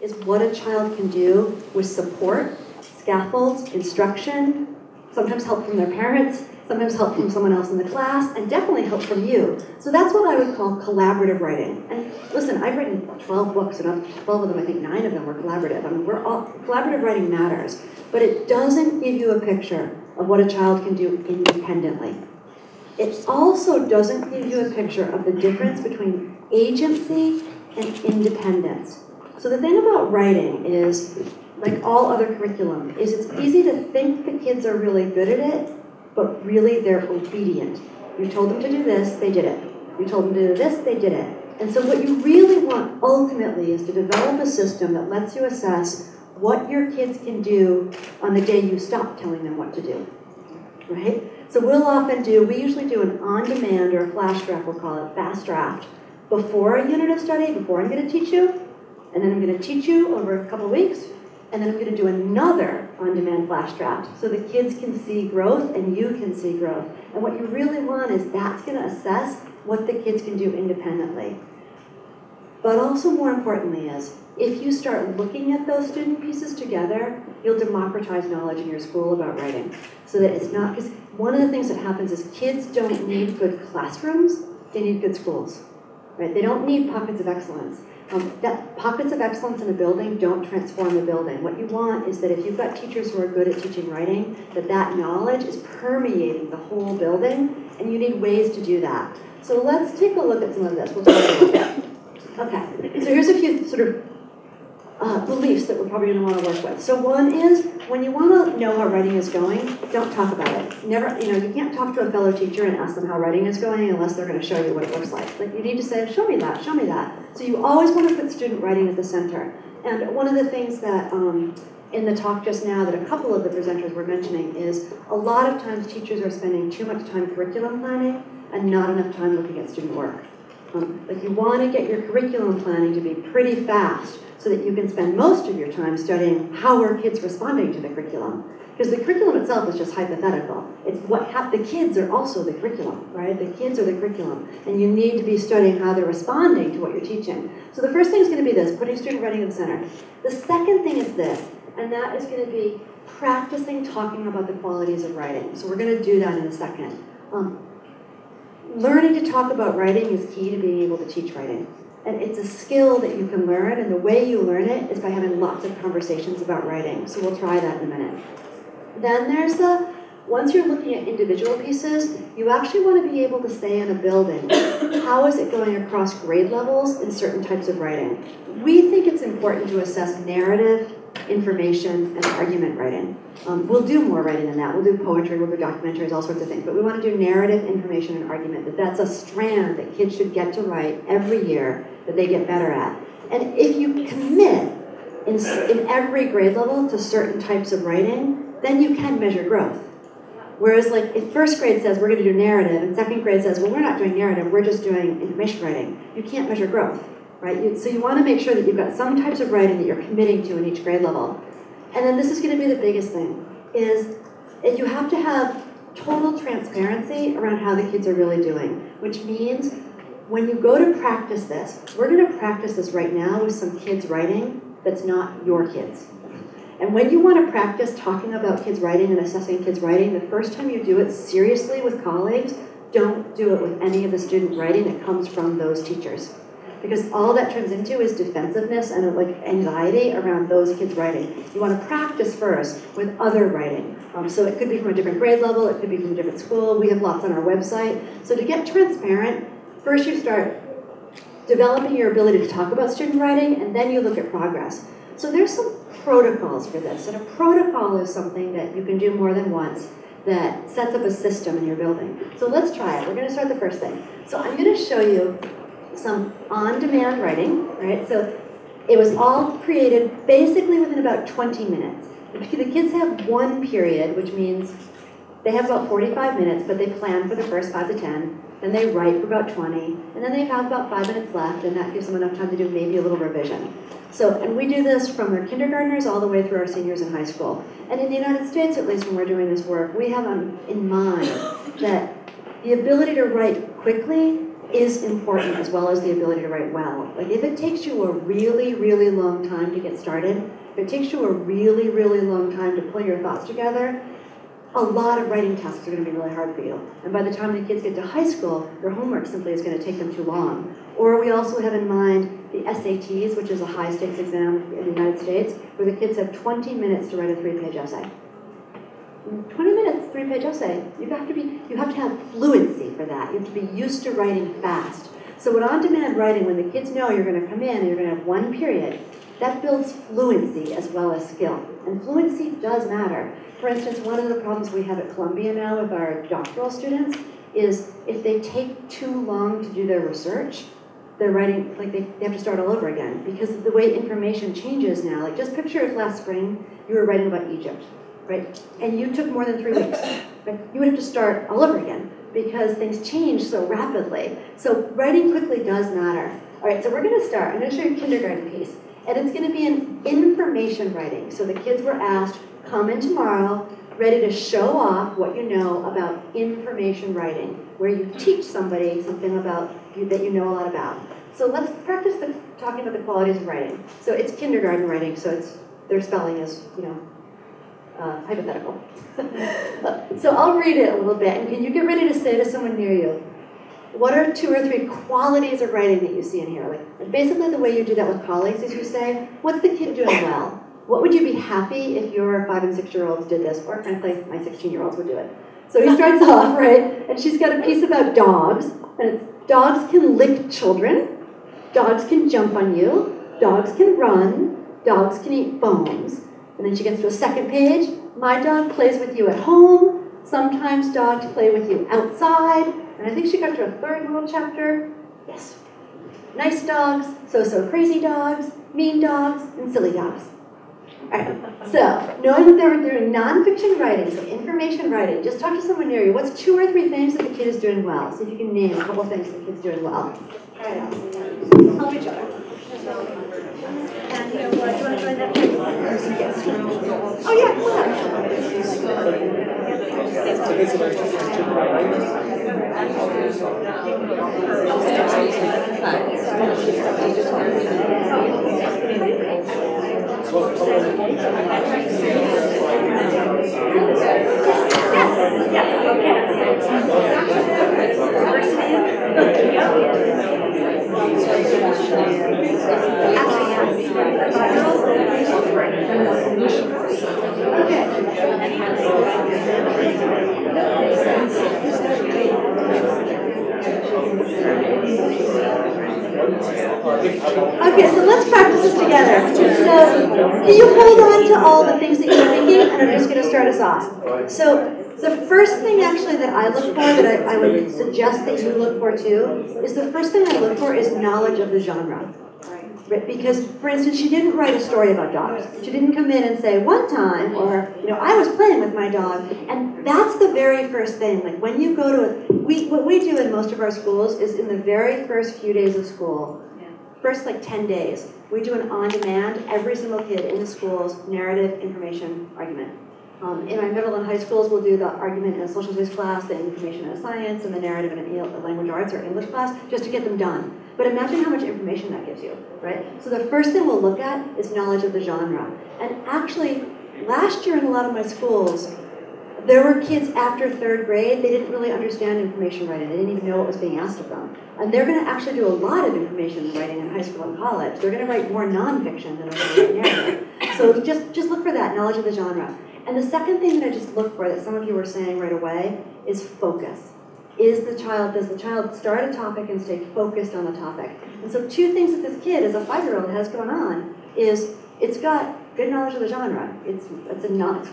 is what a child can do with support, scaffolds, instruction, sometimes help from their parents, sometimes help from someone else in the class, and definitely help from you. So that's what I would call collaborative writing. And listen, I've written 12 books, and of 12 of them, I think 9 of them were collaborative. I mean, collaborative writing matters, but it doesn't give you a picture of what a child can do independently. It also doesn't give you a picture of the difference between agency and independence. So the thing about writing is, like all other curriculum, is it's easy to think the kids are really good at it, but really they're obedient. You told them to do this, they did it. You told them to do this, they did it. And so what you really want ultimately is to develop a system that lets you assess what your kids can do on the day you stop telling them what to do, right? So we usually do an on-demand or a flash draft, we'll call it fast draft, before a unit of study, before I'm going to teach you, and then I'm going to teach you over a couple of weeks, and then I'm going to do another on-demand flash draft so the kids can see growth and you can see growth. And what you really want is that's going to assess what the kids can do independently. But also more importantly is, if you start looking at those student pieces together, you'll democratize knowledge in your school about writing. So that it's not, because one of the things that happens is kids don't need good classrooms, they need good schools. Right? They don't need pockets of excellence. Pockets of excellence in a building don't transform the building. What you want is that if you've got teachers who are good at teaching writing, that knowledge is permeating the whole building, and you need ways to do that. So let's take a look at some of this. We'll talk a little bit. Okay, so here's a few sort of beliefs that we're probably going to want to work with. So one is, when you want to know how writing is going, don't talk about it. Never, you can't talk to a fellow teacher and ask them how writing is going unless they're going to show you what it looks like. Like, you need to say, show me that, show me that. So you always want to put student writing at the center. And one of the things that in the talk just now that a couple of the presenters were mentioning is a lot of times teachers are spending too much time curriculum planning and not enough time looking at student work. Like, you want to get your curriculum planning to be pretty fast so that you can spend most of your time studying how are kids responding to the curriculum. Because the curriculum itself is just hypothetical. It's the kids are also the curriculum, right? The kids are the curriculum. And you need to be studying how they're responding to what you're teaching. So the first thing is going to be this, putting student writing in the center. The second thing is this, and that is going to be practicing talking about the qualities of writing. So we're going to do that in a second. Learning to talk about writing is key to being able to teach writing. And it's a skill that you can learn, and the way you learn it is by having lots of conversations about writing. So we'll try that in a minute. Then there's once you're looking at individual pieces, you actually want to be able to say in a building, how is it going across grade levels in certain types of writing? We think it's important to assess narrative, information, and argument writing. We'll do more writing than that. We'll do poetry, we'll do documentaries, all sorts of things. But we want to do narrative, information, and argument. That's a strand that kids should get to write every year that they get better at. And if you commit in every grade level to certain types of writing, then you can measure growth. Whereas, like, if first grade says we're going to do narrative, and second grade says, well, we're not doing narrative, we're just doing information writing, you can't measure growth, right? So you want to make sure that you've got some types of writing that you're committing to in each grade level. And then this is going to be the biggest thing, is you have to have total transparency around how the kids are really doing, which means when you go to practice this, we're going to practice this right now with some kids writing that's not your kids. And when you want to practice talking about kids writing and assessing kids writing, the first time you do it seriously with colleagues, don't do it with any of the student writing that comes from those teachers. Because all that turns into is defensiveness and like anxiety around those kids writing. You want to practice first with other writing. So it could be from a different grade level, it could be from a different school. We have lots on our website. So to get transparent, first you start developing your ability to talk about student writing, and then you look at progress. So there's some protocols for this, and a protocol is something that you can do more than once that sets up a system in your building. So let's try it. We're going to start the first thing. So I'm going to show you some on-demand writing, right? So it was all created basically within about 20 minutes. The kids have one period, which means they have about 45 minutes, but they plan for the first 5 to 10. Then they write for about 20, and then they have about 5 minutes left, and that gives them enough time to do maybe a little revision. So, and we do this from our kindergartners all the way through our seniors in high school. And in the United States, at least when we're doing this work, we have in mind that the ability to write quickly is important as well as the ability to write well. Like if it takes you a really, really long time to get started, if it takes you a really, really long time to pull your thoughts together, a lot of writing tasks are going to be really hard for you. And by the time the kids get to high school, their homework simply is going to take them too long. Or we also have in mind the SATs, which is a high-stakes exam in the United States, where the kids have 20 minutes to write a 3-page essay. 20 minutes, 3-page essay. You have to have fluency for that. You have to be used to writing fast. So with on-demand writing, when the kids know you're going to come in and you're going to have one period, that builds fluency as well as skill. And fluency does matter. For instance, one of the problems we have at Columbia now with our doctoral students is if they take too long to do their research, they're writing, like they have to start all over again because of the way information changes now. Like just picture if last spring you were writing about Egypt, right? And you took more than 3 weeks. Right? You would have to start all over again because things change so rapidly. So writing quickly does matter. All right, so we're going to start. I'm going to show you a kindergarten piece. And it's going to be an information writing. So the kids were asked, come in tomorrow, ready to show off what you know about information writing, where you teach somebody something about you that you know a lot about. So let's practice talking about the qualities of writing. So it's kindergarten writing, so their spelling is, hypothetical. So I'll read it a little bit, and can you get ready to say to someone near you, what are 2 or 3 qualities of writing that you see in here? Like basically the way you do that with colleagues is you say, what's the kid doing well? What would you be happy if your 5- and 6-year-olds did this? Or frankly, my 16-year-olds would do it. So he starts off, right? And she's got a piece about dogs. And it's, dogs can lick children. Dogs can jump on you. Dogs can run. Dogs can eat bones. And then she gets to a second page. My dog plays with you at home. Sometimes dogs play with you outside. And I think she got to a 3rd little chapter. Yes. Nice dogs, so-so crazy dogs, mean dogs, and silly dogs. All right, so knowing that they were doing nonfiction writing, so information writing, just talk to someone near you. What's 2 or 3 things that the kid is doing well? See if you can name a couple things the kid's doing well. All right, help each other. And do you want to join that? Yes. Oh yeah, come on. Okay, so let's practice this together. So, can you hold on to all the things that you're thinking, and I'm just going to start us off. So, the first thing actually that I look for, that I would suggest that you look for too, is the first thing I look for is knowledge of the genre. Right? Because, for instance, she didn't write a story about dogs. She didn't come in and say, one time, or, I was playing with my dog. And that's the very first thing. Like, when you go to what we do in most of our schools is in the very first few days of school, first 10 days, we do an on-demand, every single kid in the schools, narrative, information, argument. In our middle and high schools, we'll do the argument in a social studies class, the information in a science, and the narrative in a language arts or English class, just to get them done. But imagine how much information that gives you, right? So the first thing we'll look at is knowledge of the genre. And actually, last year in a lot of my schools, there were kids after 3rd grade, they didn't really understand information writing. They didn't even know what was being asked of them. And they're going to actually do a lot of information writing in high school and college. They're going to write more nonfiction than they're going to write narrative. So just look for that, knowledge of the genre. And the second thing that I just look for, that some of you were saying right away, is focus. Does the child start a topic and stay focused on the topic? And so 2 things that this kid, as a 5-year-old, has going on is it's got good knowledge of the genre. It's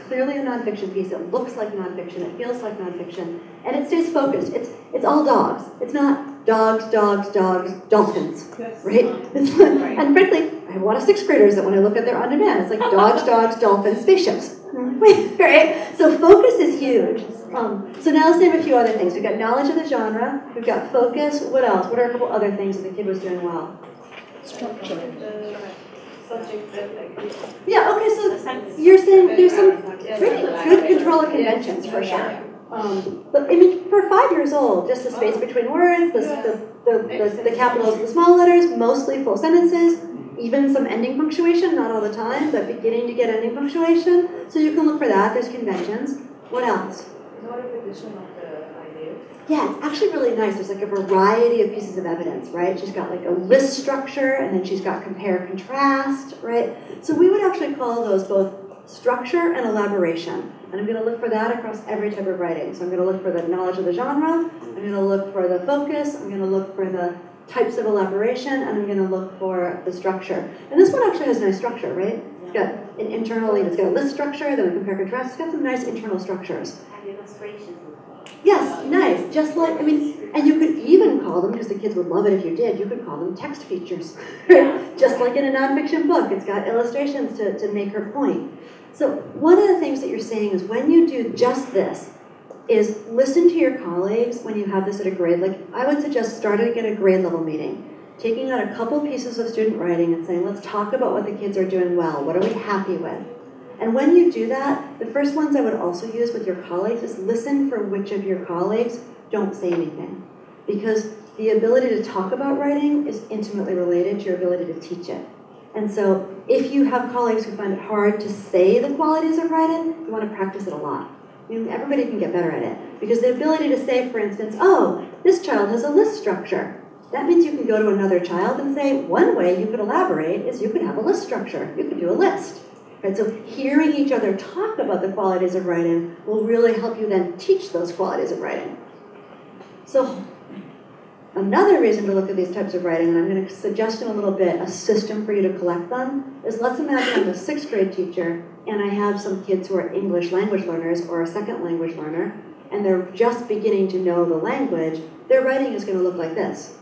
clearly a nonfiction piece. It looks like nonfiction. It feels like nonfiction. And it stays focused. It's all dogs. It's not dogs, dolphins, right? And frankly, I have a lot of 6th graders that when I look at their on-demand, it's like dogs, dolphins, spaceships. Right? So focus is huge. So now let's name a few other things. We've got knowledge of the genre. We've got focus. What else? What are a couple other things that the kid was doing well? Structure. Yeah, okay, so you're saying there's some pretty good control of conventions for sure. But I mean, for 5 years old, just the space between words, the the capitals, the small letters, mostly full sentences, even some ending punctuation, not all the time, but beginning to get ending punctuation. So you can look for that. There's conventions. What else? No repetition of the idea. Yeah, it's actually really nice. There's like a variety of pieces of evidence, right? She's got like a list structure, and then she's got compare contrast, right? So we would actually call those both structure and elaboration. And I'm going to look for that across every type of writing. So I'm going to look for the knowledge of the genre, I'm going to look for the focus, I'm going to look for the types of elaboration, and I'm going to look for the structure. And this one actually has a nice structure, right? It's got an internal, it's got a list structure, then a compare contrast. It's got some nice internal structures. And illustrations. Yes, nice. Just like, I mean, and you could even call them, because the kids would love it if you did, you could call them text features. Just like in a nonfiction book, it's got illustrations to make her point. So one of the things that you're saying is when you do just this, is listen to your colleagues when you have this at a grade. Like, I would suggest starting at a grade level meeting, taking out a couple pieces of student writing and saying, let's talk about what the kids are doing well. What are we happy with? And when you do that, the first ones I would also use with your colleagues is listen for which of your colleagues don't say anything. Because the ability to talk about writing is intimately related to your ability to teach it. And so if you have colleagues who find it hard to say the qualities of writing, you want to practice it a lot. I mean, everybody can get better at it. Because the ability to say, for instance, oh, this child has a list structure. That means you can go to another child and say, one way you could elaborate is you could have a list structure. You could do a list. Right? So hearing each other talk about the qualities of writing will really help you then teach those qualities of writing. So another reason to look at these types of writing, and I'm going to suggest in a little bit a system for you to collect them, is let's imagine I'm a 6th grade teacher and I have some kids who are English language learners or a second language learner, and they're just beginning to know the language. Their writing is going to look like this.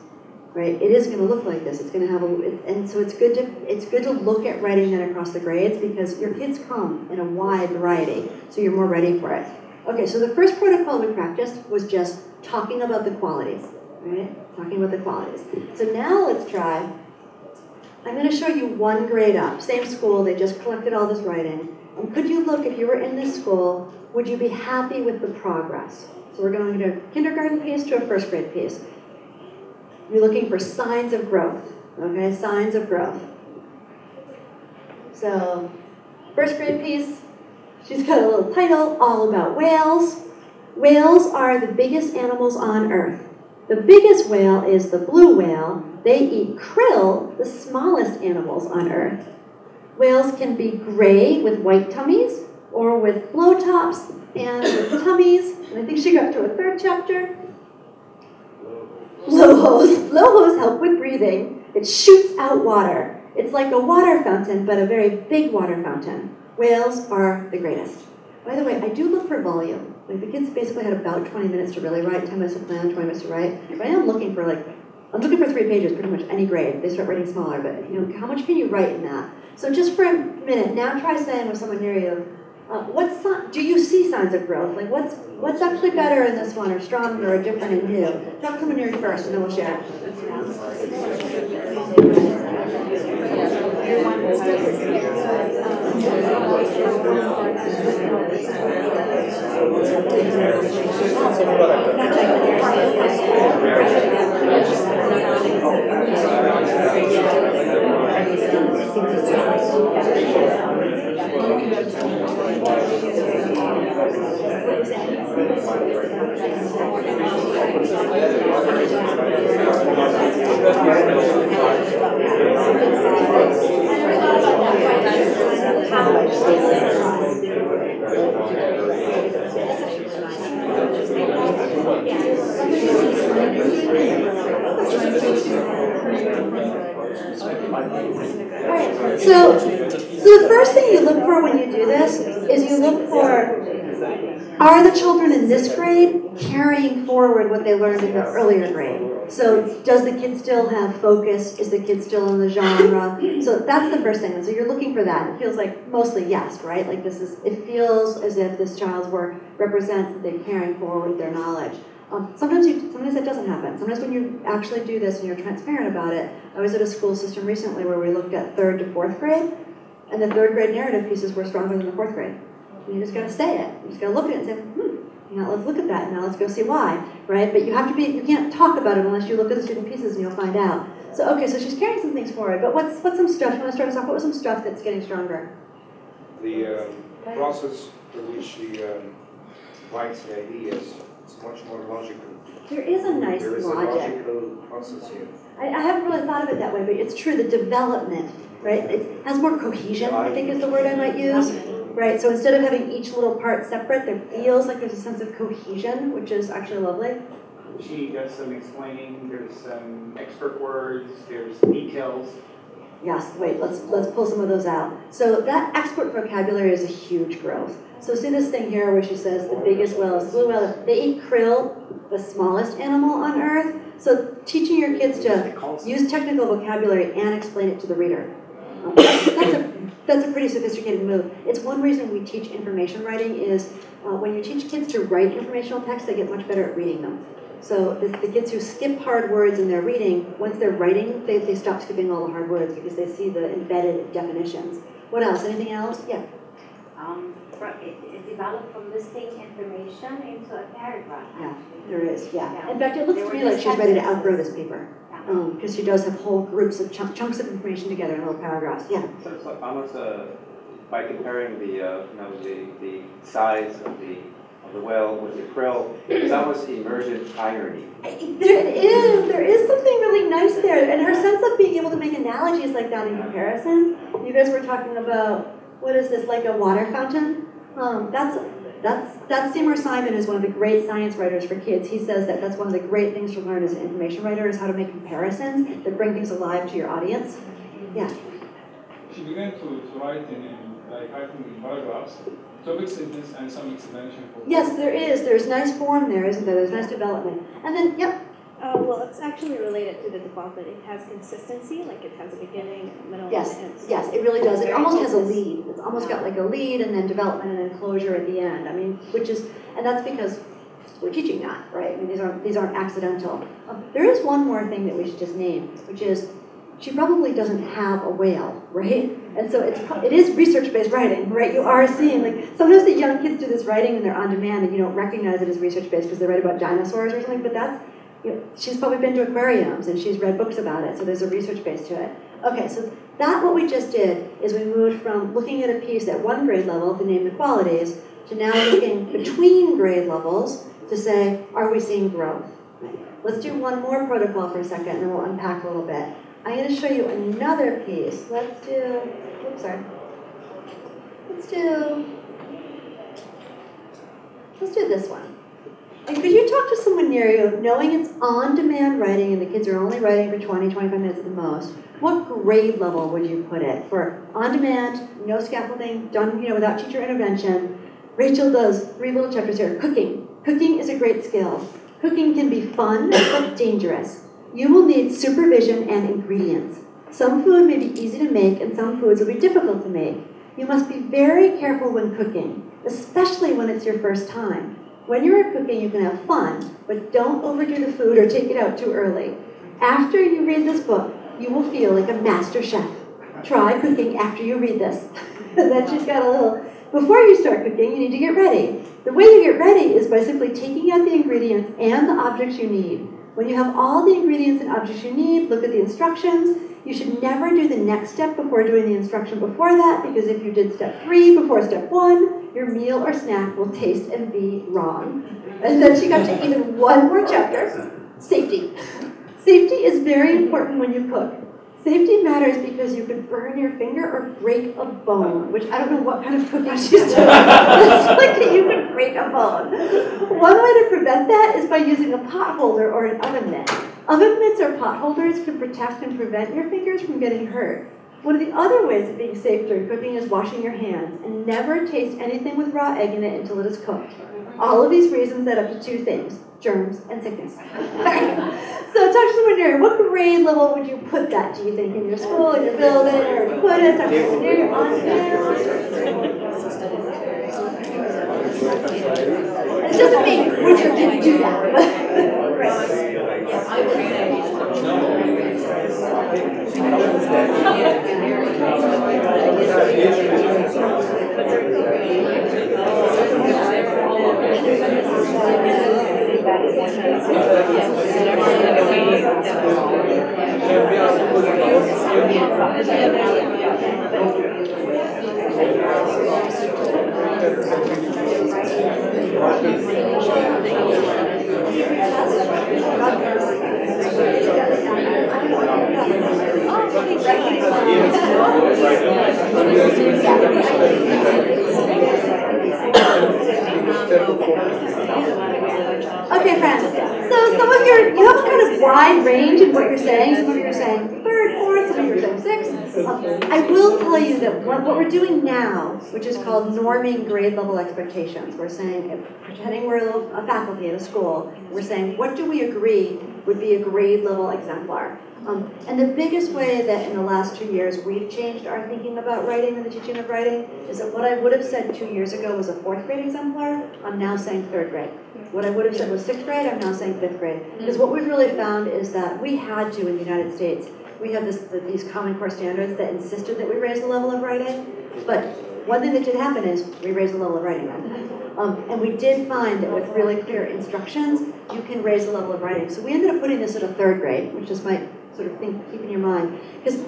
Right? It is going to look like this. It's going to have and so it's good to look at writing that across the grades because your kids come in a wide variety, so you're more ready for it. Okay, so the first protocol we practiced was just talking about the qualities, right? Talking about the qualities. So now let's try. I'm going to show you one grade up, same school. They just collected all this writing. And could you look, if you were in this school, would you be happy with the progress? So we're going to a kindergarten piece to a 1st grade piece. You're looking for signs of growth, okay? Signs of growth. So, 1st grade piece, she's got a little title all about whales. Whales are the biggest animals on Earth. The biggest whale is the blue whale. They eat krill, the smallest animals on Earth. Whales can be gray with white tummies, or with blowtops and with tummies. And I think she got to a 3rd chapter. Blowholes help with breathing. It shoots out water. It's like a water fountain, but a very big water fountain. Whales are the greatest. By the way, I do look for volume. Like the kids basically had about 20 minutes to really write, 10 minutes to plan, 20 minutes to write. But I am looking for I'm looking for 3 pages, pretty much any grade. They start writing smaller, but how much can you write in that? So just for a minute, now try saying with someone near you, do you see signs of growth? Like what's actually better in this one, or stronger, or different in you? Talk to someone near you first, and then we'll share. So the first thing you look for when you do this is you look for, are the children in this grade carrying forward what they learned in the earlier grade? So does the kid still have focus? Is the kid still in the genre? So that's the first thing. And so you're looking for that. It feels like mostly yes, right? Like it feels as if this child's work represents that they're carrying forward their knowledge. Sometimes that doesn't happen. Sometimes when you actually do this and you're transparent about it. I was at a school system recently where we looked at 3rd to 4th grade, and the 3rd grade narrative pieces were stronger than the 4th grade. And you just got to say it. You just got to look at it and say, Now let's look at that. Now let's go see why, right? But you have to be, you can't talk about it unless you look at the student pieces and you'll find out. So, okay, so she's carrying some things forward, but what's some stuff? You want to start us off? What was some stuff that's getting stronger? The process through which she writes the ideas is much more logical. There is a nice There is logic. a logical process here. I haven't really thought of it that way, but it's true, the development, right? It has more cohesion, I think is the word I might use. Right, so instead of having each little part separate, there feels like there's a sense of cohesion, which is actually lovely. She does some explaining, there's some expert words, there's details. Yes, wait, let's pull some of those out. So that expert vocabulary is a huge growth. So see this thing here where she says the biggest whale is blue whale. They eat krill, the smallest animal on earth. So teaching your kids to use technical vocabulary and explain it to the reader. That's a pretty sophisticated move. It's one reason we teach information writing is when you teach kids to write informational text, they get much better at reading them. So the kids who skip hard words in their reading, once they're writing, they stop skipping all the hard words because they see the embedded definitions. What else? Anything else? Yeah. It developed from listing information into a paragraph. Yeah, there is, yeah. In fact, it looks to me like she's ready to outgrow this paper. Because she does have whole groups of chunks of information together in little paragraphs. Yeah. So it's like almost by comparing the the size of the whale with the krill, it's almost emergent irony. There is something really nice there, and her sense of being able to make analogies like that in comparison. You guys were talking about what is this, like a water fountain? That's Seymour Simon is one of the great science writers for kids. He says that that's one of the great things to learn as an information writer is how to make comparisons that bring things alive to your audience. Yeah. She began to write writing in paragraphs, topic sentence and some explanation. Yes, there is. There's nice form there, isn't there? There's nice development. And then, yep. Well, it's actually related to the development. It has consistency, like it has a beginning, middle, and end. Yes, it really does. It almost has a lead. It's almost got like a lead and then development and then closure at the end. I mean, and that's because we're teaching that, right? I mean, these aren't accidental. There is one more thing that we should just name, which is she probably doesn't have a whale, right? And so it is research-based writing, right? You are seeing, like, sometimes the young kids do this writing and they're on demand and you don't recognize it as research-based because they write about dinosaurs or something, but that's, she's probably been to aquariums and she's read books about it, so there's a research base to it. Okay, so what we just did is we moved from looking at a piece at one grade level to name the qualities to now looking between grade levels to say, are we seeing growth? Let's do one more protocol for a second and then we'll unpack a little bit. I'm going to show you another piece. Let's do this one. And could you talk to someone near you, knowing it's on-demand writing and the kids are only writing for 20, 25 minutes at the most, what grade level would you put it? For on-demand, no scaffolding, done without teacher intervention. Rachel does 3 little chapters here. Cooking. Cooking is a great skill. Cooking can be fun but dangerous. You will need supervision and ingredients. Some food may be easy to make and some foods will be difficult to make. You must be very careful when cooking, especially when it's your first time. When you're cooking, you can have fun, but don't overdo the food or take it out too early. After you read this book, you will feel like a master chef. Try cooking after you read this. And then she's got a little, before you start cooking, you need to get ready. The way you get ready is by simply taking out the ingredients and the objects you need. When you have all the ingredients and objects you need, look at the instructions. You should never do the next step before doing the instruction before that, because if you did step 3 before step 1, your meal or snack will taste and be wrong. And then she got to even one more chapter, safety. Safety is very important when you cook. Safety matters because you could burn your finger or break a bone, which I don't know what kind of cooking she's doing. It's like that you could break a bone. One way to prevent that is by using a pot holder or an oven mitt. Oven mitts or pot holders can protect and prevent your fingers from getting hurt. One of the other ways of being safe during cooking is washing your hands and never taste anything with raw egg in it until it is cooked. All of these reasons add up to 2 things, germs and sickness. So talk to someone near you. What grade level would you put that, do you think, in your school, in your building, or you put it? Talk to someone near you, on there. It doesn't mean would your kids do that. wide range in what you're saying. Some of you are saying third, fourth, some of you are saying sixth. I will tell you that what we're doing now, which is called norming grade level expectations, we're saying, pretending we're a faculty at a school, we're saying, what do we agree would be a grade level exemplar? And the biggest way that in the last 2 years we've changed our thinking about writing and the teaching of writing is that what I would have said 2 years ago was a 4th grade exemplar, I'm now saying 3rd grade. What I would have said was 6th grade, I'm now saying 5th grade. Because what we've really found is that we had to in the United States, we have these Common Core standards that insisted that we raise the level of writing, but one thing that did happen is we raised the level of writing then. And we did find that with really clear instructions, you can raise the level of writing. So we ended up putting this at a 3rd grade, which is my sort of thing to keep in your mind. Because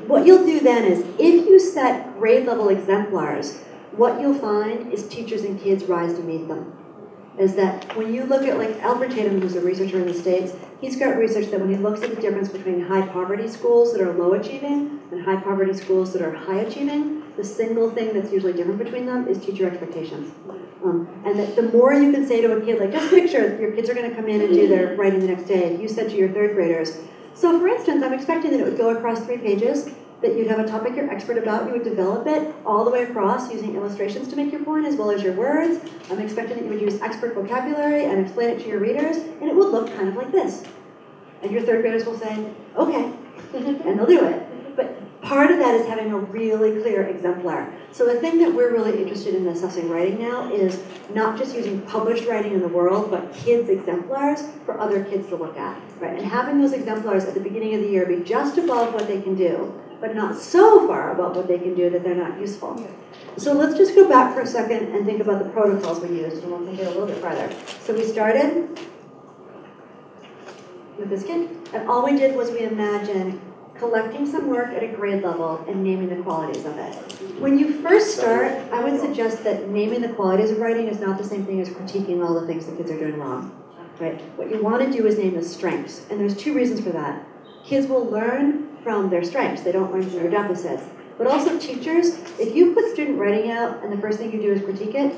what you'll do then is, if you set grade level exemplars, what you'll find is teachers and kids rise to meet them. Is that when you look at, like, Alfred Tatum, who's a researcher in the States, he's got research that when he looks at the difference between high poverty schools that are low achieving and high poverty schools that are high achieving, the single thing that's usually different between them is teacher expectations. And that the more you can say to a kid, like, just picture your kids are going to come in and do their writing the next day. You said to your 3rd graders, so for instance, I'm expecting that it would go across 3 pages, that you'd have a topic you're expert about, you would develop it all the way across using illustrations to make your point as well as your words. I'm expecting that you would use expert vocabulary and explain it to your readers, and it would look kind of like this. And your 3rd graders will say, okay, and they'll do it. But part of that is having a really clear exemplar. So the thing that we're really interested in assessing writing now is not just using published writing in the world, but kids' exemplars for other kids to look at, right? And having those exemplars at the beginning of the year be just above what they can do, but not so far above what they can do that they're not useful. So let's just go back for a second and think about the protocols we used, and we'll take it a little bit farther. So we started with this kid, and all we did was we imagined collecting some work at a grade level and naming the qualities of it. When you first start, I would suggest that naming the qualities of writing is not the same thing as critiquing all the things the kids are doing wrong, right? What you want to do is name the strengths, and there's 2 reasons for that. Kids will learn from their strengths, they don't learn from their deficits. But also teachers, if you put student writing out and the first thing you do is critique it,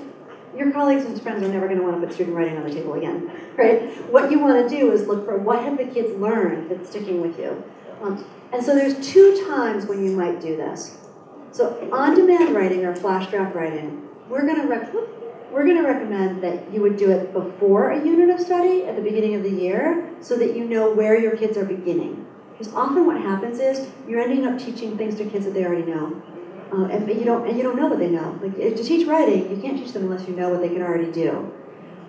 your colleagues and friends are never going to want to put student writing on the table again, right? What you want to do is look for what have the kids learned that's sticking with you. And so there's 2 times when you might do this. So on-demand writing or flash draft writing, we're going to recommend that you would do it before a unit of study at the beginning of the year so that you know where your kids are beginning. Because often what happens is you're ending up teaching things to kids that they already know. And you don't know what they know. Like, to teach writing, you can't teach them unless you know what they can already do.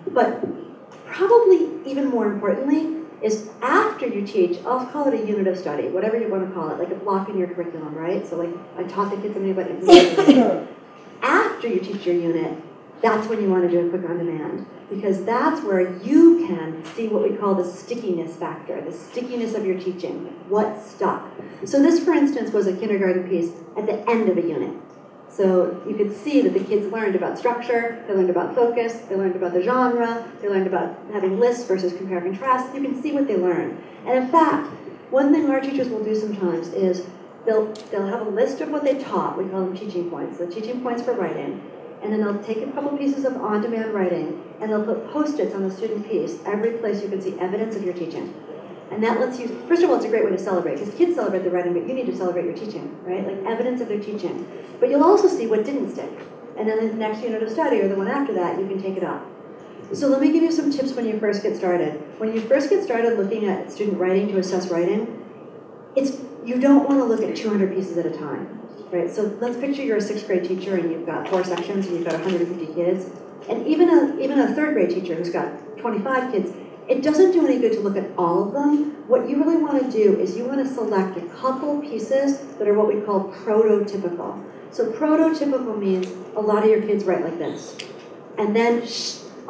But probably even more importantly, is after you teach, I'll call it a unit of study, whatever you want to call it, like a block in your curriculum, right? So like I taught the kids something about information. After you teach your unit, that's when you want to do a quick on demand. Because that's where you can see what we call the stickiness factor, the stickiness of your teaching, what stuck. So this, for instance, was a kindergarten piece at the end of a unit. So you could see that the kids learned about structure, they learned about focus, they learned about the genre, they learned about having lists versus compare and contrast. You can see what they learned. And in fact, one thing our teachers will do sometimes is they'll have a list of what they taught. We call them teaching points, the teaching points for writing. And then they'll take a couple pieces of on-demand writing and they'll put Post-its on the student piece, every place you can see evidence of your teaching. And that lets you, first of all, it's a great way to celebrate, because kids celebrate their writing, but you need to celebrate your teaching, right? Like evidence of their teaching. But you'll also see what didn't stick. And then in the next unit of study, or the one after that, you can take it up. So let me give you some tips when you first get started. When you first get started looking at student writing to assess writing, you don't want to look at 200 pieces at a time, right? So let's picture you're a 6th grade teacher and you've got 4 sections and you've got 150 kids. And even a 3rd grade teacher who's got 25 kids, it doesn't do any good to look at all of them. What you really want to do is you want to select a couple pieces that are what we call prototypical. So prototypical means a lot of your kids write like this. And then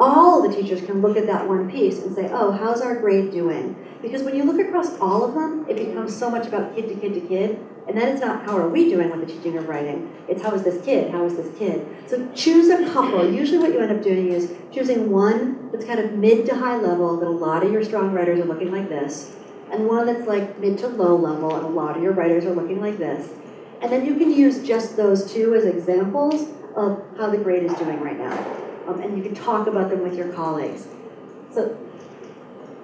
all the teachers can look at that one piece and say, oh, how's our grade doing? Because when you look across all of them, it becomes so much about kid to kid to kid. And then it's not how are we doing with the teaching of writing. It's how is this kid? How is this kid? So choose a couple. Usually what you end up doing is choosing one that's kind of mid to high level, that a lot of your strong writers are looking like this, and one that's like mid to low level, and a lot of your writers are looking like this. And then you can use just those 2 as examples of how the grade is doing right now. And you can talk about them with your colleagues. So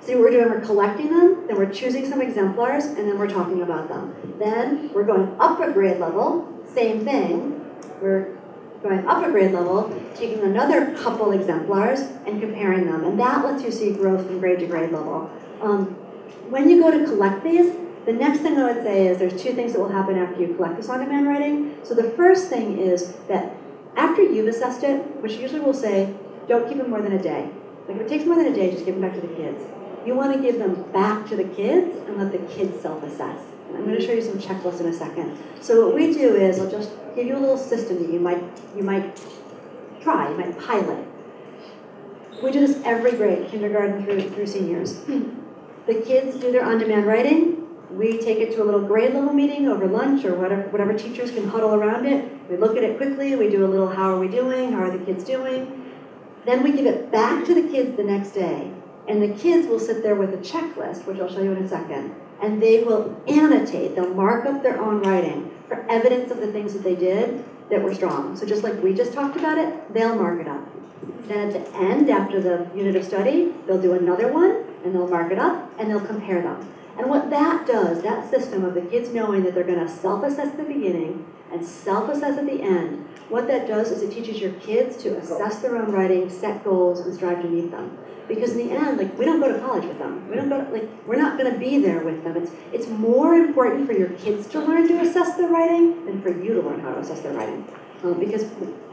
See what we're doing? We're collecting them, then we're choosing some exemplars, and then we're talking about them. Then we're going up a grade level, same thing. We're going up a grade level, taking another couple exemplars and comparing them. And that lets you see growth from grade to grade level. When you go to collect these, the next thing I would say is there's two things that will happen after you collect this on-demand writing. So the first thing is that after you've assessed it, which usually we'll say, don't keep them more than a day. Like if it takes more than a day, just give them back to the kids. You want to give them back to the kids and let the kids self-assess. And I'm going to show you some checklists in a second. So what we do is I'll just give you a little system that you might try, you might pilot. We do this every grade, kindergarten through seniors. The kids do their on-demand writing. We take it to a little grade level meeting over lunch or whatever teachers can huddle around it. We look at it quickly. We do a little how are we doing? How are the kids doing? Then we give it back to the kids the next day. And the kids will sit there with a checklist, which I'll show you in a second. And they will annotate. They'll mark up their own writing for evidence of the things that they did that were strong. So just like we just talked about it, they'll mark it up. Then at the end, after the unit of study, they'll do another one, and they'll mark it up, and they'll compare them. And what that does, that system of the kids knowing that they're going to self-assess at the beginning and self-assess at the end, what that does is it teaches your kids to assess their own writing, set goals, and strive to meet them. Because in the end, like, we don't go to college with them. We're not going to be there with them. It's more important for your kids to learn to assess their writing than for you to learn how to assess their writing. Because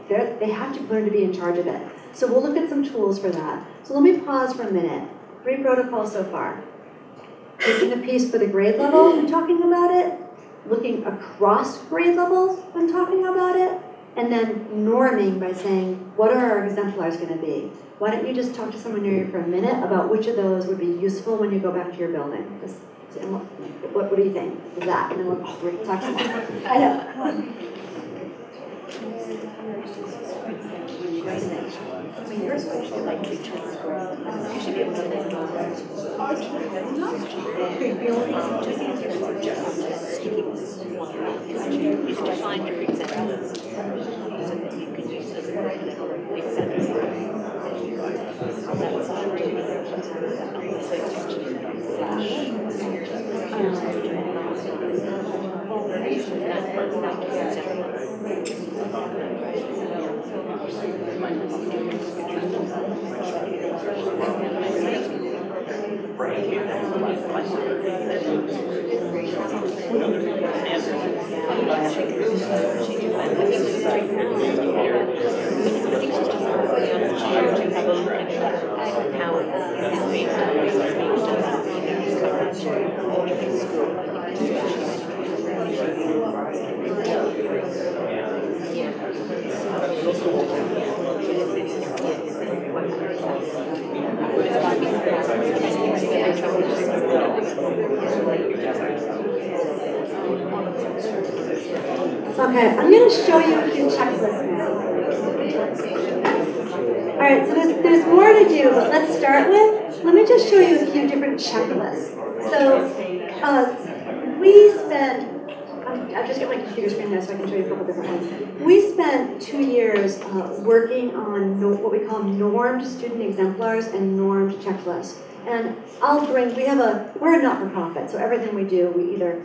they have to learn to be in charge of it. So we'll look at some tools for that. So let me pause for a minute. 3 protocols so far. Taking a piece for the grade level and talking about it, looking across grade levels and talking about it, and then norming by saying, what are our exemplars going to be? Why don't you just talk to someone near you for a minute about which of those would be useful when you go back to your building? Just, what do you think of that? And then we'll talk some more. I know. Is to find your examples so that you can use as an example. Okay, I'm going to show you a few checklists now. All right, so there's more to do, but let's start with, let me just show you a few different checklists. So we spent, I'll just get my computer screen there so I can show you a couple different ones. We spent 2 years working on what we call normed student exemplars and normed checklists. And we're a not-for-profit, so everything we do, we either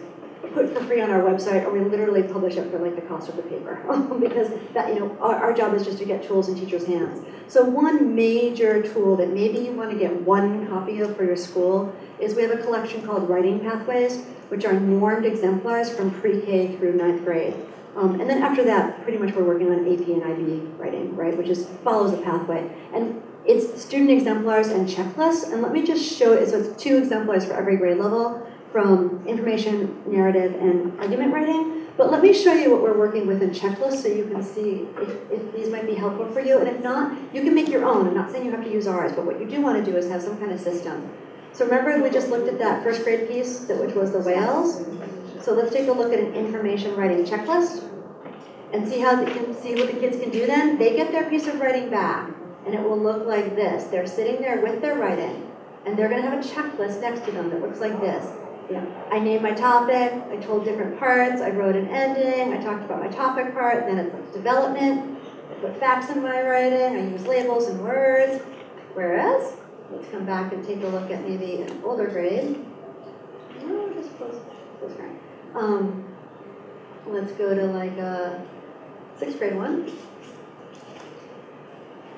put for free on our website, or we literally publish it for like the cost of the paper, because that, our job is just to get tools in teachers' hands. So one major tool that maybe you want to get one copy of for your school is we have a collection called Writing Pathways, which are normed exemplars from pre-K through 9th grade. And then after that, pretty much we're working on AP and IB writing, right, which follows a pathway. And it's student exemplars and checklists, and let me just show it. So it's 2 exemplars for every grade level, from information, narrative, and argument writing. But let me show you what we're working with in checklists so you can see if these might be helpful for you. And if not, you can make your own. I'm not saying you have to use ours, but what you do want to do is have some kind of system. So remember we just looked at that 1st grade piece, which was the whales? So let's take a look at an information writing checklist and see what the kids can do then. They get their piece of writing back, and it will look like this. They're sitting there with their writing, and they're going to have a checklist next to them that looks like this. I named my topic, I told different parts, I wrote an ending, I talked about my topic part, then it's like development, I put facts in my writing, I use labels and words. Whereas, let's come back and take a look at maybe an older grade. No, just close grade. Let's go to like a 6th grade one.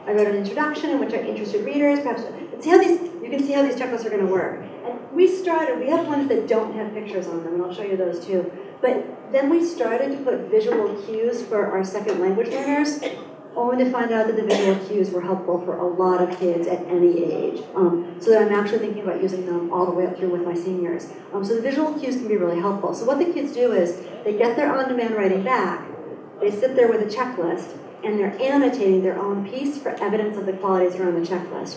I wrote an introduction in which I interested readers. Perhaps you can see how these checklists are going to work. And we have ones that don't have pictures on them, and I'll show you those too. But then we started to put visual cues for our second language learners, only to find out that the visual cues were helpful for a lot of kids at any age. So that I'm actually thinking about using them all the way up through with my seniors. So the visual cues can be really helpful. So what the kids do is they get their on-demand writing back, they sit there with a checklist, and they're annotating their own piece for evidence of the qualities that are on the checklist.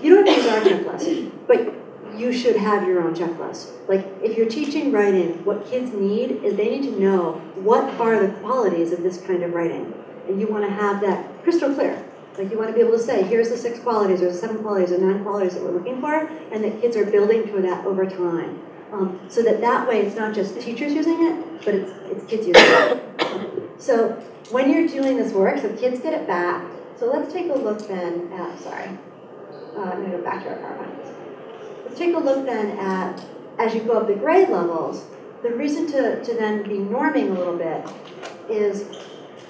You don't have to use our checklist, but you should have your own checklist. Like, if you're teaching writing, what kids need is they need to know what are the qualities of this kind of writing. And you want to have that crystal clear. Like, you want to be able to say, here's the 6 qualities, or the 7 qualities, or 9 qualities that we're looking for, and that kids are building to that over time. So that way, it's not just teachers using it, but it's kids using it. So when you're doing this work, so kids get it back. So let's take a look then at, I'm going to go back to our PowerPoint. Let's take a look then at, as you go up the grade levels, the reason to then be norming a little bit is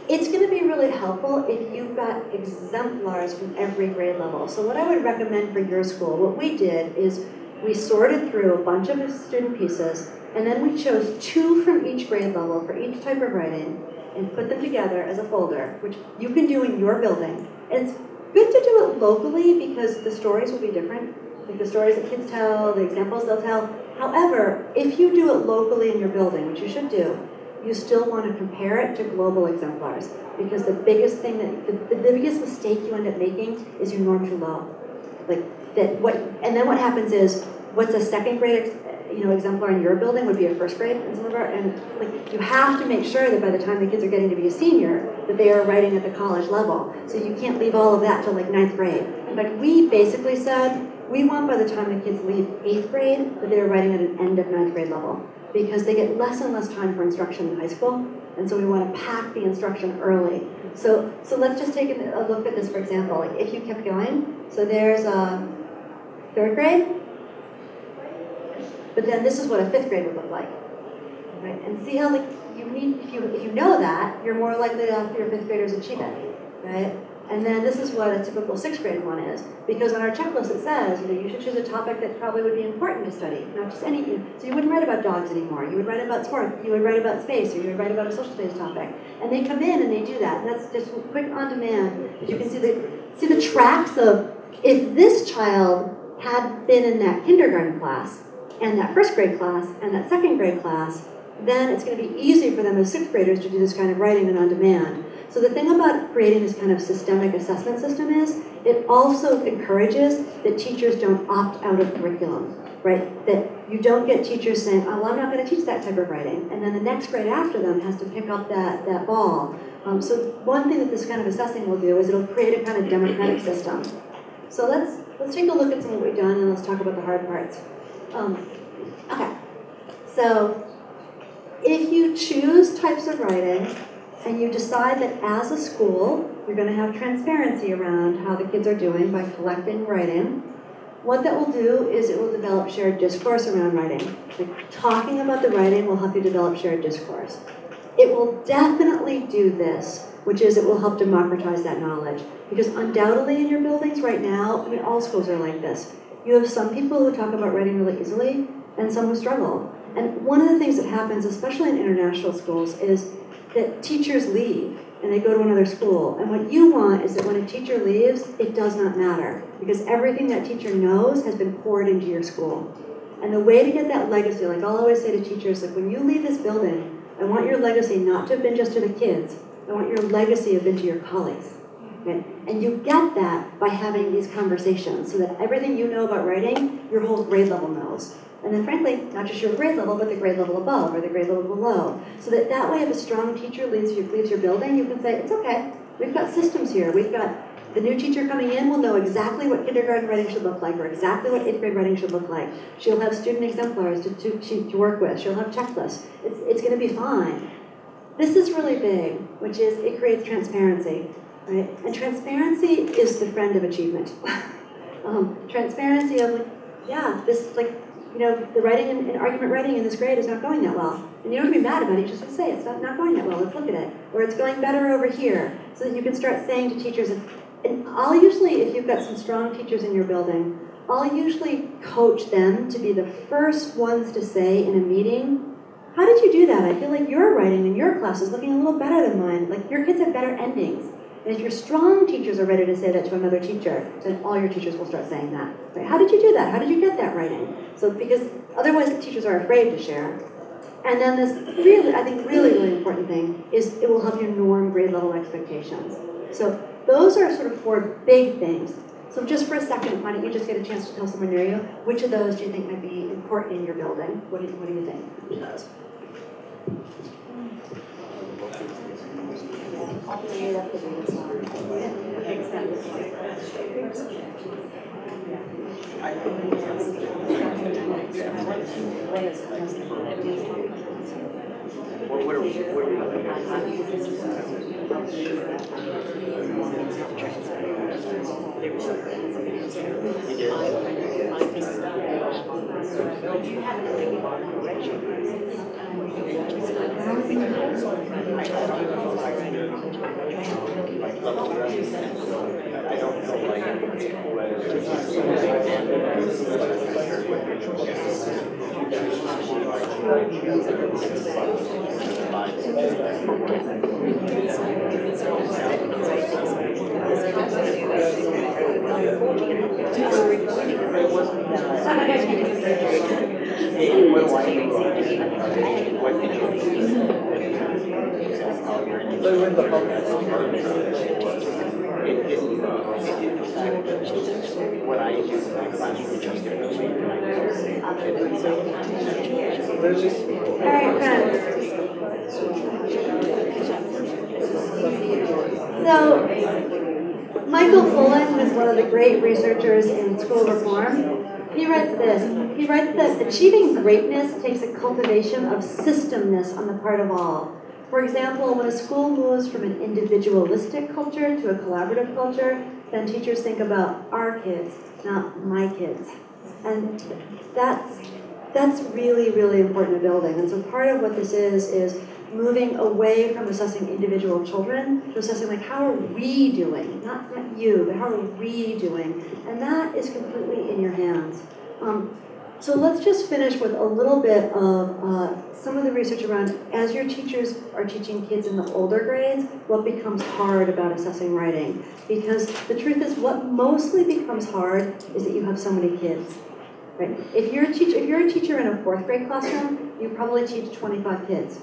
it's going to be really helpful if you've got exemplars from every grade level. So what I would recommend for your school, what we did is we sorted through a bunch of student pieces, and then we chose 2 from each grade level for each type of writing, and put them together as a folder, which you can do in your building. And it's good to do it locally because the stories will be different. Like the stories that kids tell, the examples they'll tell. However, if you do it locally in your building, which you should do, you still want to compare it to global exemplars. Because the biggest thing the biggest mistake you end up making is you norm too low. And then what happens is, what's a 2nd grade exemplar in your building would be a 1st grade in some of our, and like you have to make sure that by the time the kids are getting to be a senior, that they are writing at the college level. So you can't leave all of that till like 9th grade. In fact, we basically said, we want by the time the kids leave 8th grade, that they are writing at an end of 9th grade level. Because they get less and less time for instruction in high school, and so we want to pack the instruction early. So let's just take a look at this, for example. Like if you kept going, so there's 3rd grade, but then this is what a 5th grade would look like, right? And see how if you know that, you're more likely to have your 5th graders achieve it, right? And then this is what a typical 6th grade one is, because on our checklist it says, you should choose a topic that probably would be important to study, not just anything. So you wouldn't write about dogs anymore. You would write about sport. You would write about space, or you would write about a social studies topic. And they come in and they do that. And that's just quick on demand. You can see the tracks of if this child had been in that kindergarten class, and that 1st grade class, and that 2nd grade class, then it's going to be easy for them as 6th graders to do this kind of writing and on demand. So the thing about creating this kind of systemic assessment system is it also encourages that teachers don't opt out of curriculum, right? That you don't get teachers saying, oh, well, I'm not going to teach that type of writing. And then the next grade after them has to pick up that ball. So one thing that this kind of assessing will do is it'll create a kind of democratic system. So let's take a look at some of what we've done and let's talk about the hard parts. Okay, so if you choose types of writing and you decide that as a school you're going to have transparency around how the kids are doing by collecting writing, what that will do is it will develop shared discourse around writing. Like, talking about the writing will help you develop shared discourse. It will definitely do this, which is it will help democratize that knowledge. Because undoubtedly in your buildings right now, I mean, all schools are like this. You have some people who talk about writing really easily, and some who struggle. And one of the things that happens, especially in international schools, is that teachers leave, and they go to another school. And what you want is that when a teacher leaves, it does not matter, because everything that teacher knows has been poured into your school. And the way to get that legacy, like I'll always say to teachers, like when you leave this building, I want your legacy not to have been just to the kids. I want your legacy to have been to your colleagues. Okay? And you get that by having these conversations, so that everything you know about writing, your whole grade level knows. And then frankly, not just your grade level, but the grade level above or the grade level below. So that way, if a strong teacher leaves your building, you can say, it's okay. We've got systems here. We've got the new teacher coming in will know exactly what kindergarten writing should look like, or exactly what 8th grade writing should look like. She'll have student exemplars to work with. She'll have checklists. It's going to be fine. This is really big, which is it creates transparency, right? And transparency is the friend of achievement. Transparency of like, yeah, this like, you know, the writing and argument writing in this grade is not going that well. And you don't have to be mad about it, just say it's not going that well, let's look at it. Or it's going better over here. So that you can start saying to teachers, and I'll usually, if you've got some strong teachers in your building, I'll usually coach them to be the first ones to say in a meeting, how did you do that? I feel like your writing in your class is looking a little better than mine. Like your kids have better endings. And if your strong teachers are ready to say that to another teacher, then all your teachers will start saying that. Right? How did you do that? How did you get that writing? So because otherwise the teachers are afraid to share. And then this really, I think really important thing is it will help you norm grade level expectations. So those are sort of 4 big things. So just for a second, why don't you just get a chance to tell someone near you, which of those do you think might be important in your building? What do you think? Which of those? Alright, friends. So, Michael Fullen is one of the great researchers in school reform. He writes this. He writes that achieving greatness takes a cultivation of systemness on the part of all. For example, when a school moves from an individualistic culture to a collaborative culture, then teachers think about our kids, not my kids. And that's really important in building. And so part of what this is moving away from assessing individual children to assessing like, how are we doing? Not you, but how are we doing? And that is completely in your hands. So let's just finish with a little bit of some of the research around, as your teachers are teaching kids in the older grades, what becomes hard about assessing writing. Because the truth is, what mostly becomes hard is that you have so many kids. Right? If you're a teacher in a 4th grade classroom, you probably teach 25 kids.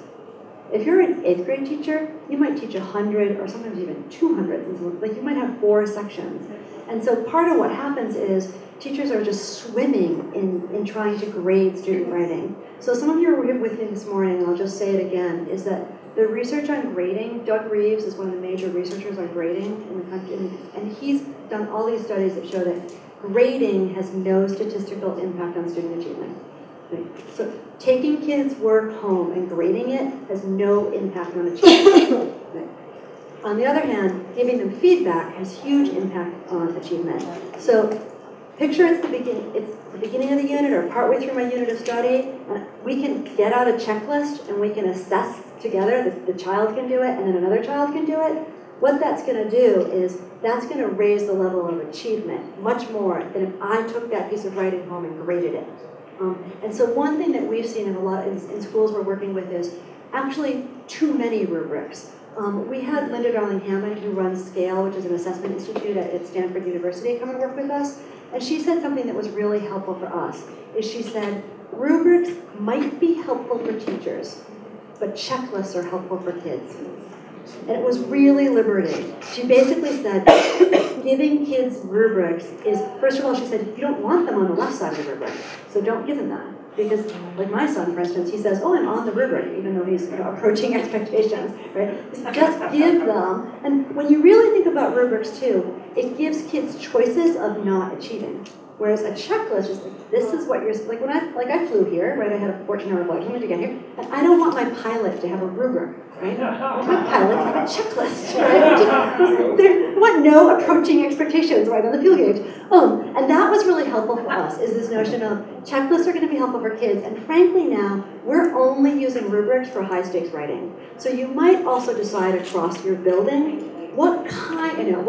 If you're an 8th grade teacher, you might teach 100 or sometimes even 200. Like you might have 4 sections. And so part of what happens is teachers are just swimming in trying to grade student writing. So some of you are with me this morning, and I'll just say it again, is that the research on grading, Doug Reeves is one of the major researchers on grading in the country, and he's done all these studies that show that grading has no statistical impact on student achievement. Right? So taking kids' work home and grading it has no impact on achievement. Right? On the other hand, giving them feedback has huge impact on achievement. So picture it's the beginning of the unit or partway through my unit of study, and we can get out a checklist and we can assess together. The child can do it and then another child can do it. What that's going to do is that's going to raise the level of achievement much more than if I took that piece of writing home and graded it. And so one thing that we've seen in a lot in schools we're working with is actually too many rubrics. We had Linda Darling-Hammond, who runs SCALE, which is an assessment institute at Stanford University, come and work with us. And she said something that was really helpful for us, is she said, rubrics might be helpful for teachers, but checklists are helpful for kids. And it was really liberating. She basically said, giving kids rubrics is, first of all, she said, you don't want them on the left side of the rubric, so don't give them that. Because, like my son, for instance, he says, oh, I'm on the rubric, even though he's approaching expectations, right? Just give them, and when you really think about rubrics too, it gives kids choices of not achieving. Whereas a checklist is like, this is what you're, like when I flew here, right, I had a 14-hour flight to get here, and I don't want my pilot to have a rubric, right? I want my pilot to have a checklist, right? I want no approaching expectations right on the fuel gauge. And that was really helpful for us, is this notion of checklists are going to be helpful for kids, and frankly now, we're only using rubrics for high-stakes writing. So you might also decide across your building what kind of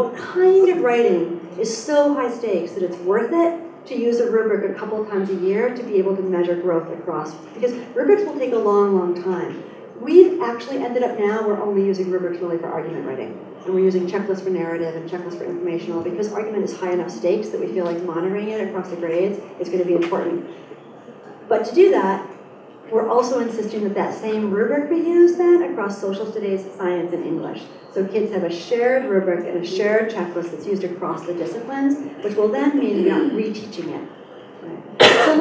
writing is so high stakes that it's worth it to use a rubric a couple of times a year to be able to measure growth across, because rubrics will take a long, long time. We've actually ended up now, we're only using rubrics really for argument writing. And we're using checklists for narrative and checklists for informational, because argument is high enough stakes that we feel like monitoring it across the grades is going to be important. But to do that, we're also insisting that that same rubric be used then across social studies, science, and English. So kids have a shared rubric and a shared checklist that's used across the disciplines, which will then mean we're not reteaching it. Right. So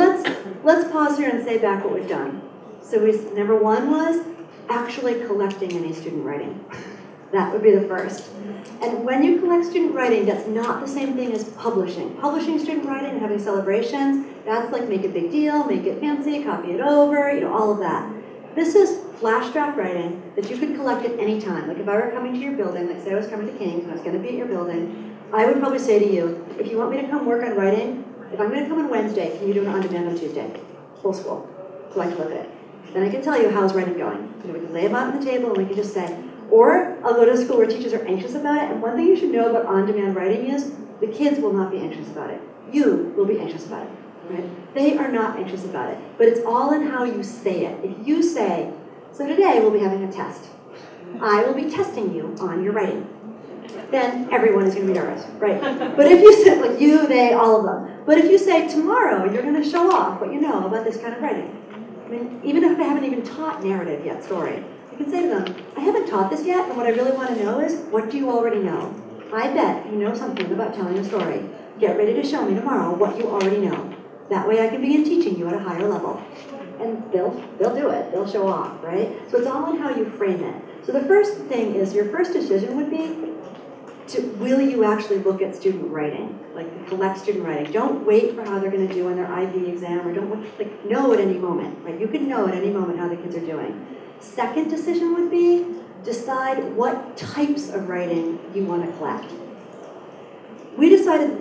let's pause here and say back what we've done. So number one was actually collecting any student writing. That would be the first. And when you collect student writing, that's not the same thing as publishing. Publishing student writing and having celebrations, that's like make a big deal, make it fancy, copy it over, all of that. This is flash draft writing that you could collect at any time. Like if I were coming to your building, like say I was coming to King's and I was going to be at your building, I would probably say to you, if you want me to come work on writing, if I'm going to come on Wednesday, can you do it on demand on Tuesday? Full school. So I can look at it. Then I can tell you how's writing going. We can lay them out on the table and we can just say, or I'll go to a school where teachers are anxious about it, and one thing you should know about on-demand writing is the kids will not be anxious about it. You will be anxious about it, right? They are not anxious about it, but it's all in how you say it. If you say, so today we'll be having a test. I will be testing you on your writing. Then everyone is going to be nervous, right? But if you say, like you, they, all of them. But if you say, tomorrow you're going to show off what you know about this kind of writing. I mean, even if they haven't even taught narrative yet, story, you can say to them, I haven't taught this yet, and what I really want to know is, what do you already know? I bet you know something about telling a story. Get ready to show me tomorrow what you already know. That way I can begin teaching you at a higher level. And they'll do it. They'll show off, right? So it's all in how you frame it. So the first thing is, your first decision would be, will you actually look at student writing? Like, collect student writing. Don't wait for how they're going to do on their IB exam, or don't know at any moment, right? You can know at any moment how the kids are doing. Second decision would be, decide what types of writing you want to collect. We decided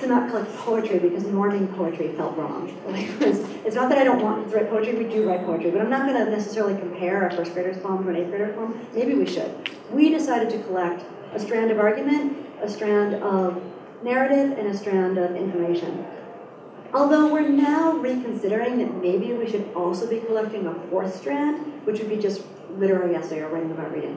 to not collect poetry because norming poetry felt wrong. It's not that I don't want to write poetry, we do write poetry, but I'm not going to necessarily compare a first grader's poem to an 8th grader's poem. Maybe we should. We decided to collect a strand of argument, a strand of narrative, and a strand of information. Although we're now reconsidering that maybe we should also be collecting a 4th strand, which would be just literary essay or writing about reading.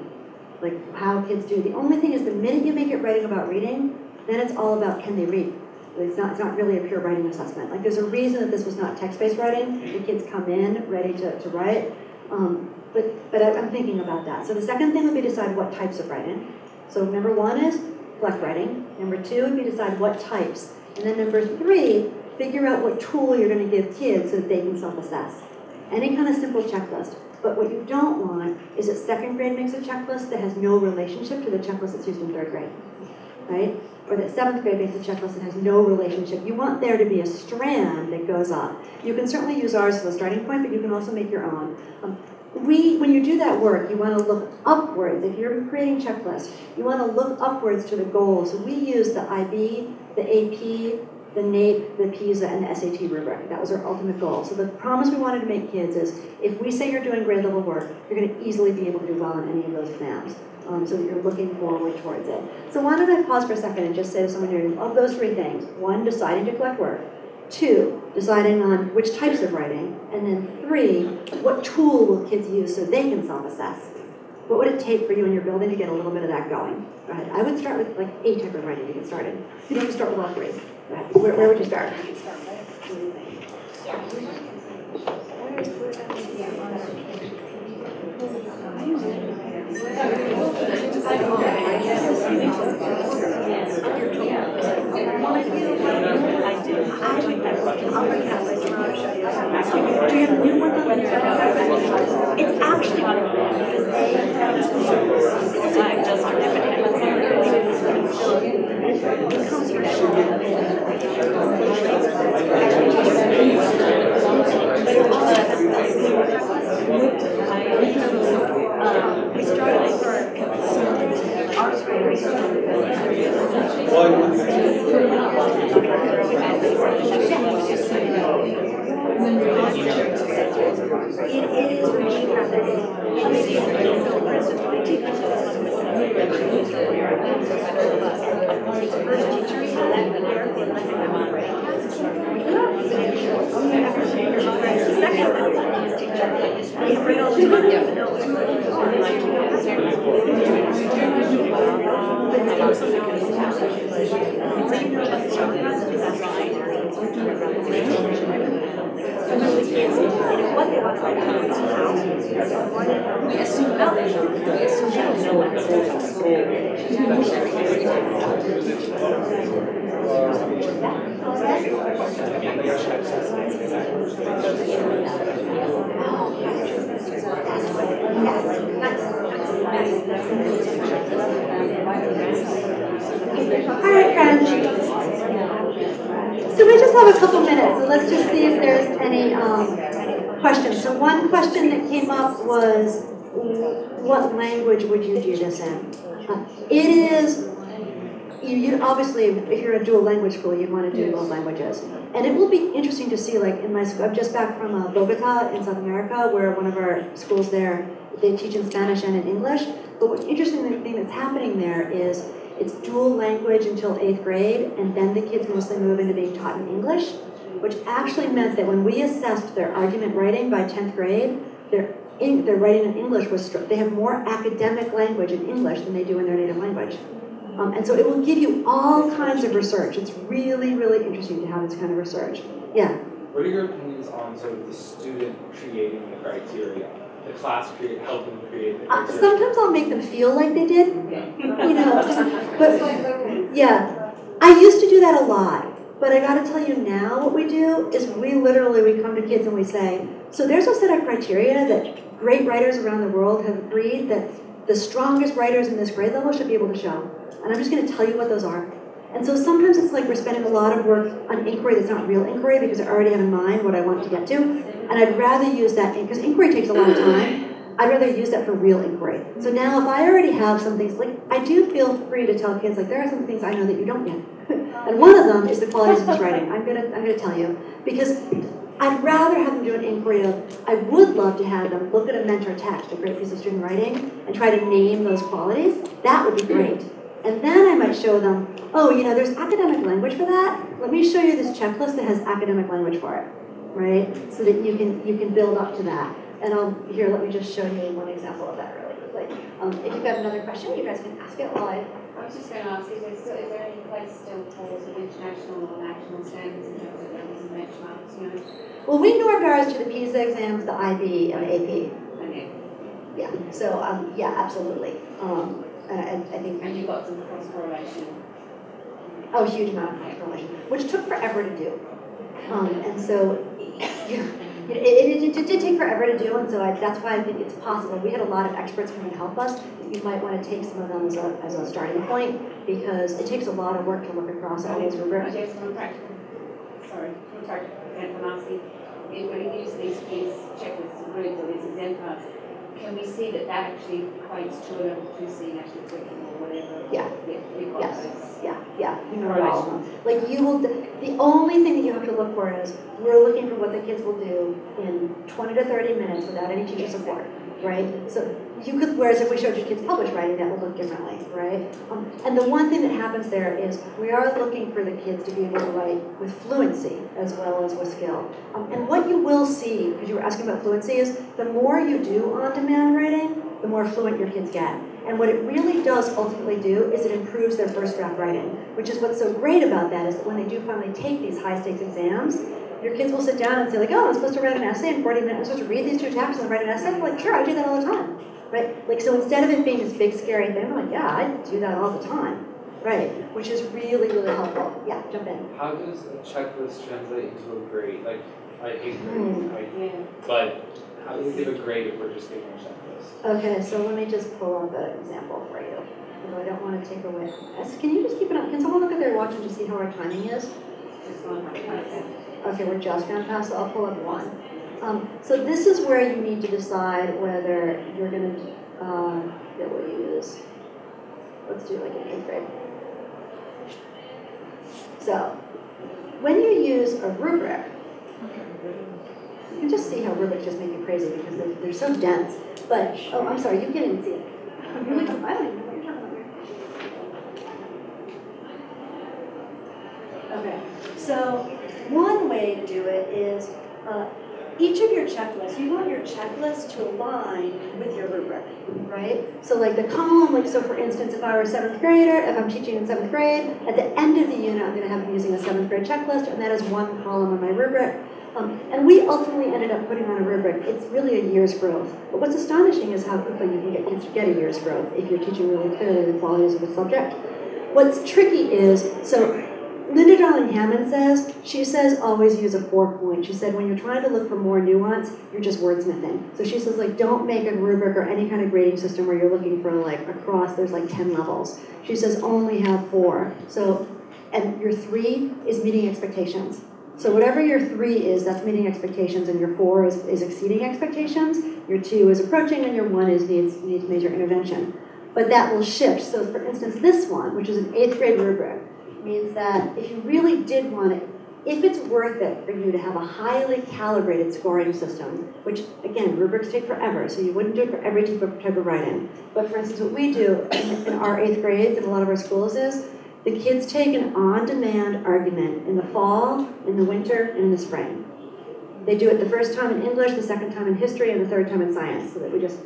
Like how kids do. The only thing is, the minute you make it writing about reading, then it's all about can they read. It's not really a pure writing assessment. Like there's a reason that this was not text-based writing. The kids come in ready to write. But I'm thinking about that. So the second thing would be decide what types of writing. So number 1 is collect writing. Number 2 would be decide what types. And then number 3, figure out what tool you're going to give kids so that they can self-assess. Any kind of simple checklist. But what you don't want is that 2nd grade makes a checklist that has no relationship to the checklist that's used in 3rd grade, right? Or that 7th grade makes a checklist that has no relationship. You want there to be a strand that goes up. You can certainly use ours as a starting point, but you can also make your own. When you do that work, you want to look upwards. If you're creating checklists, you want to look upwards to the goals. So we use the IB, the AP, the NAEP, the PISA, and the SAT rubric. That was our ultimate goal. So the promise we wanted to make kids is, if we say you're doing grade level work, you're going to easily be able to do well in any of those exams, so that you're looking forward towards it. So why don't I pause for a second and just say to someone here, of those 3 things, 1, deciding to collect work, 2, deciding on which types of writing, and then 3, what tool will kids use so they can self-assess? What would it take for you in your building to get a little bit of that going? Right? I would start with like a type of writing to get started. You don't have to start with all 3. Right? Where would you start? Do you have a new one? It's actually Alright, friends. So we just have a couple minutes, so let's just see if there's any questions. So one question that came up was, what language would you do this in? It is, you obviously, if you're a dual language school, you'd want to do both languages. And it will be interesting to see, like in my school, I'm just back from Bogota in South America, where one of our schools there, they teach in Spanish and in English. But what's interesting thing that's happening there is it's dual language until 8th grade, and then the kids mostly move into being taught in English, which actually meant that when we assessed their argument writing by 10th grade, their writing in English was, they have more academic language in English than they do in their native language. And so it will give you all kinds of research. It's really, really interesting to have this kind of research. Yeah? What are your opinions on sort of the student creating the criteria? The class helping create the criteria? Sometimes I'll make them feel like they did. You know, but yeah. I used to do that a lot. But I got to tell you now, what we do is we come to kids and we say, so there's a set of criteria that great writers around the world have agreed that the strongest writers in this grade level should be able to show. And I'm just going to tell you what those are. And so sometimes it's like we're spending a lot of work on inquiry that's not real inquiry because I already have in mind what I want to get to. And I'd rather use that, because inquiry takes a lot of time, I'd rather use that for real inquiry. So now if I already have some things, like I do feel free to tell kids, like there are some things I know that you don't yet. And one of them is the qualities of this writing. I'm gonna tell you. Because I'd rather have them do an inquiry of, I would love to have them look at a mentor text, a great piece of student writing, and try to name those qualities. That would be great. And then I might show them, oh, you know, there's academic language for that. Let me show you this checklist that has academic language for it, right? So that you can build up to that. And let me just show you one example of that really quickly. If you've got another question, you guys can ask it while I was just going to ask, is there any place still for sort of international or national standards in terms of levels and benchmarks, you know? Well, we normed ours to the PISA exams, the IB, and the AP. Okay. Yeah, so, yeah, absolutely. And I think... And you got some cross-correlation. Oh, a huge amount of cross-correlation, which took forever to do. And so, yeah, it did take forever to do, and so that's why I think it's possible. We had a lot of experts come and help us. You might want to take some of them as a starting point, because it takes a lot of work to look across all those rubrics. Yes, from practical example, I'm asking, if we use these checklists and grids or these exemplars, can we see that actually equates to a level 2C national curriculum or whatever? Yeah. Yes. Yeah. You know all of them. Like you will. The only thing that you have to look for is we're looking for what the kids will do in 20 to 30 minutes without any teacher support, right? So you could. Whereas if we showed you kids published writing, that would look differently, right? And the one thing that happens there is we are looking for the kids to be able to write with fluency as well as with skill. And what you will see, because you were asking about fluency, is the more you do on-demand writing, the more fluent your kids get. And what it really does ultimately do is it improves their first draft writing, which is what's so great about that is that when they do finally take these high-stakes exams, your kids will sit down and say, like, oh, I'm supposed to write an essay in 40 minutes, I'm supposed to read these 2 texts and write an essay. I'm like, sure, I do that all the time, right? Like, so instead of it being this big, scary thing, I'm like, yeah, I do that all the time, right? Which is really, really helpful. Yeah, jump in. How does a checklist translate into a grade? Like, I hate grades, but how do we give a grade if we're just giving a checklist? Okay, so let me just pull up an example for you. Although I don't want to take away from this. Can you just keep it up? Can someone look at their watch and just see how our timing is? Okay, we're just going to pass, so I'll pull up one. So this is where you need to decide whether you're going to, we'll use Let's do like an 8th grade. So, when you use a rubric, you can just see how rubrics just make you crazy because they're so dense. But, oh, I'm sorry, you can't even see it. I don't even know what you're talking about. Okay, so one way to do it is each of your checklists, you want your checklist to align with your rubric, right? So like the column, like so for instance, if I were a 7th grader, if I'm teaching in 7th grade, at the end of the unit I'm going to have using a 7th grade checklist, and that is one column on my rubric. And we ultimately ended up putting on a rubric. It's really a year's growth. But what's astonishing is how quickly you can get kids to get a year's growth if you're teaching really clearly the qualities of the subject. What's tricky is, so Linda Darling Hammond says, she says always use a 4-point. She said when you're trying to look for more nuance, you're just wordsmithing. So she says like don't make a rubric or any kind of grading system where you're looking for like across, there's like 10 levels. She says only have 4. So, and your 3 is meeting expectations. So whatever your 3 is, that's meeting expectations, and your 4 is exceeding expectations, your 2 is approaching, and your 1 is needs major intervention. But that will shift. So for instance, this one, which is an 8th grade rubric, means that if you really did want it, if it's worth it for you to have a highly calibrated scoring system, which again, rubrics take forever, so you wouldn't do it for every type of writing. But for instance, what we do in our 8th grades in a lot of our schools is, the kids take an on-demand argument in the fall, in the winter, and in the spring. They do it the first time in English, the second time in history, and the third time in science, so that we just,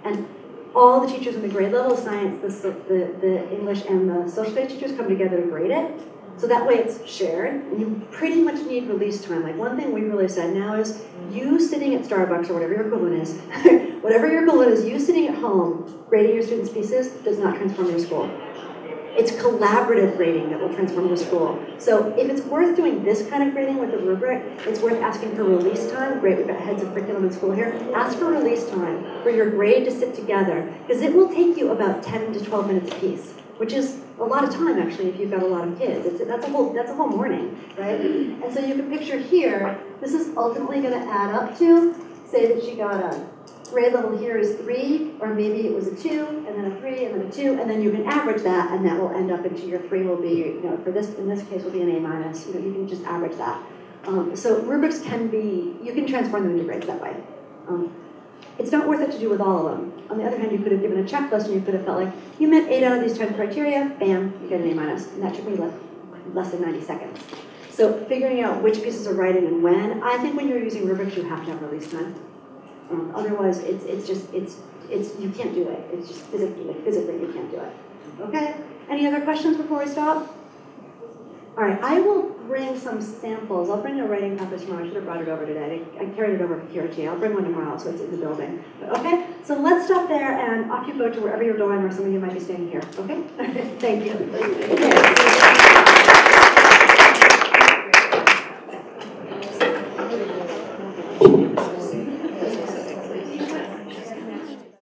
and all the teachers in the grade level of science, the English and the social studies teachers come together to grade it. So that way it's shared, and you pretty much need release time. Like one thing we really said now is, you sitting at Starbucks or whatever your equivalent is, you sitting at home grading your students' pieces does not transform your school. It's collaborative grading that will transform the school. So if it's worth doing this kind of grading with a rubric, it's worth asking for release time. Great, we've got heads of curriculum in school here. Ask for release time for your grade to sit together, because it will take you about 10 to 12 minutes a piece, which is a lot of time actually if you've got a lot of kids. That's a whole morning, right? And so you can picture here, this is ultimately going to add up to, say that she got a grade level here is 3, or maybe it was a 2, and then a 3, and then a 2, and then you can average that, and that will end up into your 3 will be, for this, in this case, will be an A-. You can just average that. So rubrics can be, you can transform them into grades that way. It's not worth it to do with all of them. On the other hand, you could have given a checklist, and you could have felt like, you met 8 out of these 10 criteria, bam, you get an A-, and that took me less than 90 seconds. So figuring out which pieces are writing and when, I think when you're using rubrics, you have to have release time. Otherwise, you can't do it. It's just physically you can't do it. Okay? Any other questions before we stop? All right, I will bring some samples. I'll bring a writing practice tomorrow. I should have brought it over today. I carried it over for QRT. I'll bring one tomorrow, so it's in the building. But, okay, so let's stop there, and off you go to wherever you're going, or some of you might be staying here. Okay? Thank you.